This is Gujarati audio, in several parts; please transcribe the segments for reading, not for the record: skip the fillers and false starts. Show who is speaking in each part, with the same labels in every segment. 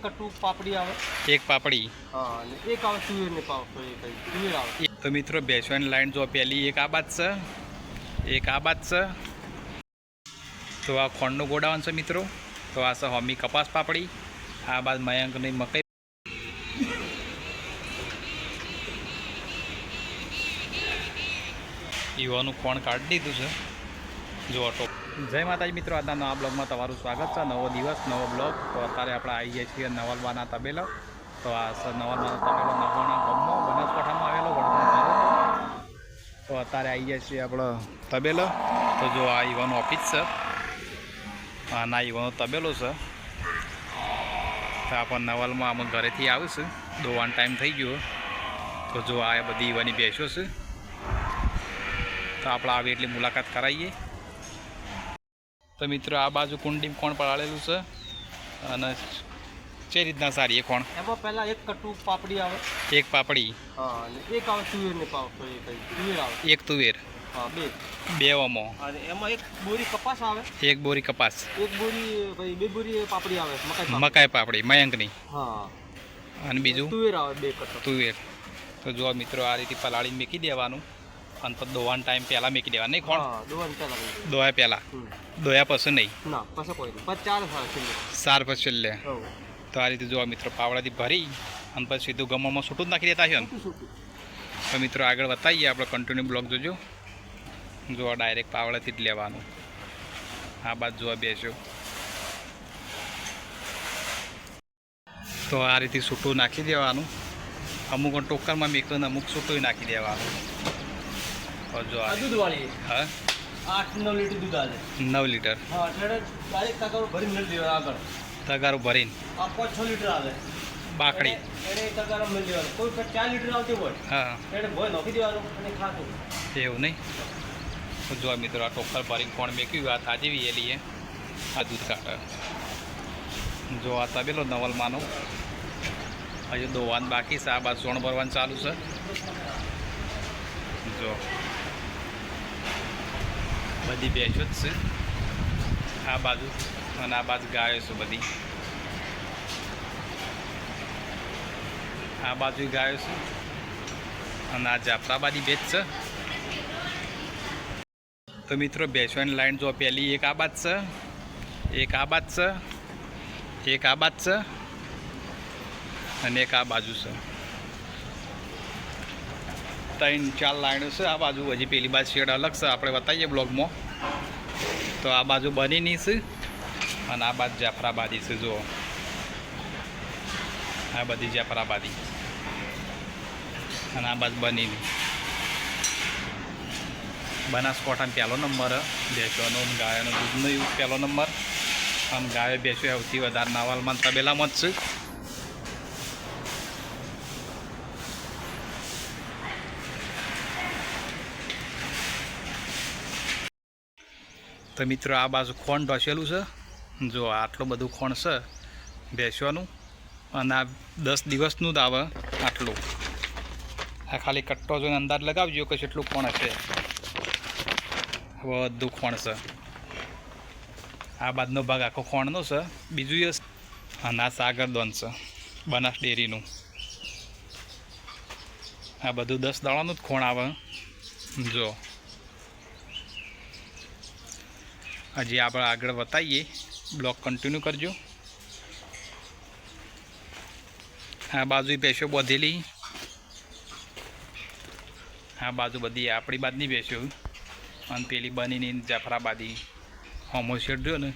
Speaker 1: કટુ પાપડી આવે,
Speaker 2: એક પાપડી,
Speaker 1: હા, અને એક આવે તુવેર ને તુવેર આવે.
Speaker 2: તો મિત્રો બેસવાની લાઈન જો પહેલી એક આ બાદ છે, એક આ બાદ છે. તો આ ખોંડનું ગોડાઉન છે મિત્રો. તો આ છે હોમી કપાસ પાપડી, આ બાદ મયંકની મકઈ. યુવાનું કોણ કાઢી દીધું છે જો ઓટો. જય માતાજી મિત્રો, આજના નવા બ્લોગમાં તમારું સ્વાગત છે. નવો દિવસ, નવો બ્લોગ. તો અત્યારે આપણે આવી ગયા છીએ નવલબાના તબેલો. તો આ નવલબાનો તબેલો નવાણા ગામમાં બનાસકાંઠામાં આવેલો વડોદરા. તો અત્યારે આવી ગયા છીએ આપણો તબેલો. તો જો આ યુવાનું ઓફિસ છે, ના યુવાનો તબેલો છે. તો આપણે નવલમાં અમે ઘરેથી આવીશું, દોવાનો ટાઈમ થઈ ગયો. તો જો આ બધી યુવાની બેસો છે. તો આપણે આવી એટલી મુલાકાત કરાવીએ. તો મિત્રો આ બાજુ કુંડી કોણ પડાળેલું છે અને જે રીતના સારી એ કોણ.
Speaker 1: એમાં પહેલા એક કટુ પાપડી આવે,
Speaker 2: એક પાપડી,
Speaker 1: હા, અને એક આવે તુવેર ને તુવેર આવે,
Speaker 2: એક તુવેર,
Speaker 1: હા,
Speaker 2: બે ઓમો,
Speaker 1: અને એમાં એક બોરી કપાસ આવે,
Speaker 2: એક બોરી કપાસ,
Speaker 1: એક બોરી ભાઈ બે બોરી પાપડી આવે,
Speaker 2: મકાઈ પાપડી મયંકની,
Speaker 1: હા,
Speaker 2: અને બીજું
Speaker 1: તુવેર આવે, બે કટુ
Speaker 2: તુવેર. તો જો મિત્રો આ રીતે પલાળીને મૂકી દેવાનું અને પછી દોવાનો ટાઈમ પહેલાં મૂકી દેવાનું. નહીં કોણ દોયા પહેલાં, દોયા પછી નહીં,
Speaker 1: ના પછી કોઈ નહીં, પછી ચાર
Speaker 2: સાર પછી છેલ્લે. તો આ રીતે જોવા મિત્રો પાવડાથી ભરી અને પછી સીધું ગમમાં છૂટું જ નાખી દેતા છે ને. તો મિત્રો આગળ બતાવીએ, આપણે કન્ટિન્યુ બ્લોગ જોજો. જોવા ડાયરેક્ટ પાવડાથી જ લેવાનું. આ બાદ જોવા બેસ્યો તો આ રીતે છૂટું નાખી દેવાનું. અમુક ટોકરમાં મેકતો ને અમુક છૂટું નાખી દેવાનું. તો જો
Speaker 1: દૂધ વાળી,
Speaker 2: હા,
Speaker 1: 8-9 લીટર દૂધ આવે,
Speaker 2: 9 લીટર,
Speaker 1: હા, એટલે ડાયરેક્ટ તગારો ભરીને મેળ દેવાનો આગળ.
Speaker 2: તગારું ભરીને
Speaker 1: આ 5-6 લીટર આવે
Speaker 2: બાકડી,
Speaker 1: એને તગારો મેળ દેવાનો. કોઈ 4 લીટર આવતી હોય,
Speaker 2: હા,
Speaker 1: એને ભોય નાખી દેવાનું અને ખાતું.
Speaker 2: એવું નહીં. તો જો મિત્રો આ ટોકર ભરીને કોણ મેક્યું, આ તાજી વેલી આ દૂધ કાઢે. જો આ તબેલો નવલમાંનો હજુ દોવાનું બાકી છે. આ બાજુ સોણ ભરવાનું ચાલુ છે. જો બધી બેસો જ છે આ બાજુ, અને આ બાજુ ગાયો છે બધી. આ બાજુ ગાયો છે અને આ જાફરાબાદી બેચ છે. તો મિત્રો બેસવાની લાઈન જો પહેલી એક આ બાદ છે, એક આ બાદ છે, એક આ બાદ છે, અને એક આ બાજુ છે. 3-4 લાઈનો છે આ બાજુ. હજી પેલી બાજુ શેડ અલગ છે, આપણે બતાવીએ બ્લોગમાં. તો આ બાજુ બનીની છે અને આ બાજુ જાફરાબાદી છે. જુઓ આ બધી જાફરાબાદી અને આ બાજુ બનીની. બનાસકાંઠાનો પહેલો નંબર બેસવાનો, ગાયોનો દૂધનો પહેલો નંબર. અને ગાયો બેસો સૌથી વધારે નવલમાં તબેલામાં જ છે. તો મિત્રો આ બાજુ ખોણ ઢસેલું છે. જો આટલું બધું ખોણ છે બેસવાનું, અને આ 10 દિવસનું જ આવે આટલું. આ ખાલી કટ્ટો જોઈને અંદાજ લગાવજો કે કેટલું ખોણ હશે. બધું ખોણ છે. આ બાજુનો ભાગ આખો ખોણનો છે. બીજું એ અને આ સાગર દોન છે બનાસ ડેરીનું. આ બધું 10 દાડાનું જ ખોણ આવે. જો હજી આપણે આગળ બતાવીએ, બ્લોગ કન્ટિન્યુ કરજો. આ બાજુ બેસો બધેલી, આ બાજુ બધી આપણી બાજની બેસો, અને પેલી બનીની જાફરાબાદી હોમો શેડ જો ને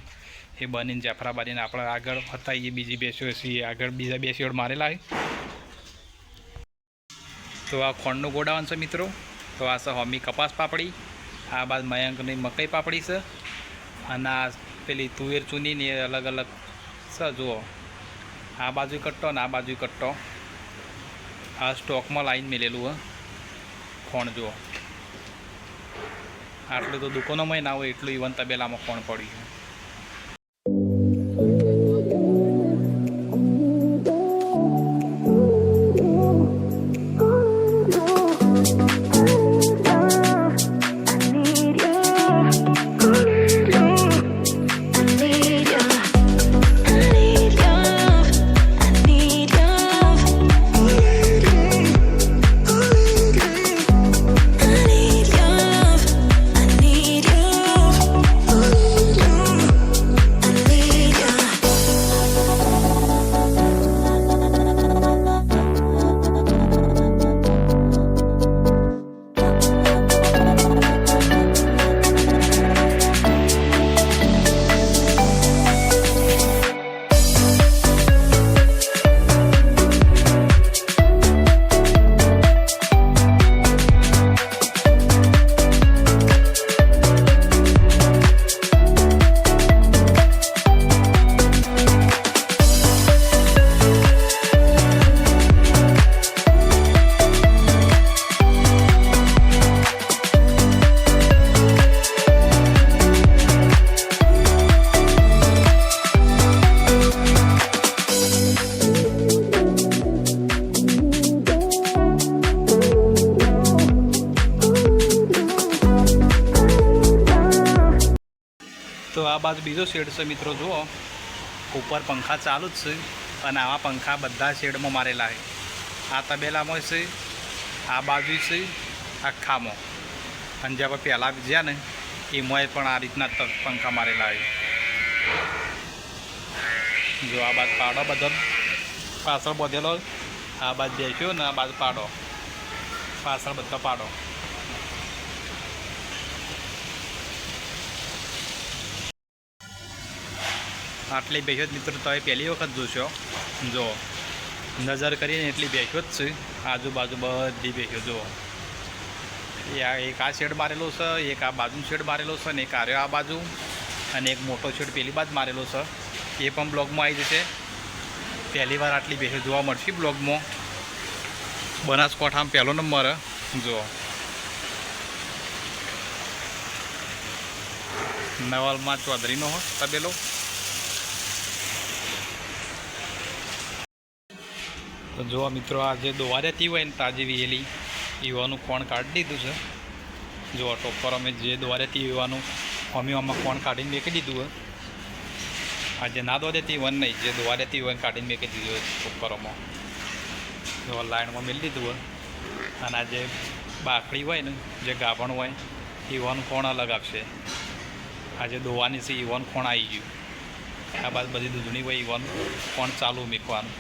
Speaker 2: એ બનીને જાફરાબાદીને આપણે આગળ બતાવીએ. બીજી બેસો છીએ આગળ, બીજા બે શેડ મારેલા છે. તો આ ખોંડનું ગોડાઉન છે મિત્રો. તો આ છે હોમી કપાસ પાપડી, આ બાદ મયંકની મકઈ પાપડી છે, અને આ પેલી તુવેર ચૂનીને એ અલગ અલગ છે. જુઓ આ બાજુ કટ્ટો ને આ બાજુ કટ્ટો. આ સ્ટોકમાં લાઈન મેલેલું ખોણ. જુઓ આટલું તો દુકાનોમાં ના હોય એટલું ઇવન તબેલામાં ખોણ પડ્યું. આ બાજુ બીજો શેડ છે મિત્રો. જુઓ ઉપર પંખા ચાલુ જ છે અને આવા પંખા બધા શેડમાં મારેલા છે. આ તબેલામાં છે, આ બાજુ છે, આખામાં, અને જે આપણે પહેલાં જ્યાં ને એમાંય પણ આ રીતના પંખા મારેલા છે. જો આ બાજુ પાડો બધો પાછળ બધેલો, આ બાજુ બેસ્યો ને આ બાજુ પાડો, પાછળ બધો પાડો. આટલી બેસ્યો જ મિત્રો તમે પહેલી વખત જોશો. જો નજર કરીને એટલી બેસ્યો જ છે. આજુબાજુ બધી બેસ્યો જુઓ. એક આ શેડ મારેલો છે, એક આ બાજુ શેડ મારેલો છે, અને એક આર્યો આ બાજુ, અને એક મોટો શેડ પેલી બાજુ મારેલો છે. એ પણ બ્લોગમાં આવી જશે. પહેલી વાર આટલી બેસ્યો જોવા મળશે બ્લોગમાં. બનાસકાંઠામાં પહેલો નંબર. જુઓ નવલમાં ચૌધરીનો તબેલો. તો જો મિત્રો આ જે દોવા રહેતી હોય ને તાજી વિયેલી એવાનું કોણ કાઢી દીધું છે. જો ટોપર અમે જે દોવા રહેતી એવાનું અમે આમાં કોણ કાઢીને મેકી દીધું હોય. આ જે ના દોવા દેતી હોય નહીં, જે દોવા રહેતી હોય કાઢીને મેકી દીધું હોય ટોપરોમાં. જો લાઇનમાં મેળી દીધું હોય. અને આ જે બાકડી હોય ને, જે ગાભણ હોય એવાનું કોણ અલગ આપશે. આ જે દોવાની છે એવાનું કોણ આવી ગયું. આ બાદ બધી દૂધણી હોય એવાનું કોણ ચાલુ મૂકવાનું.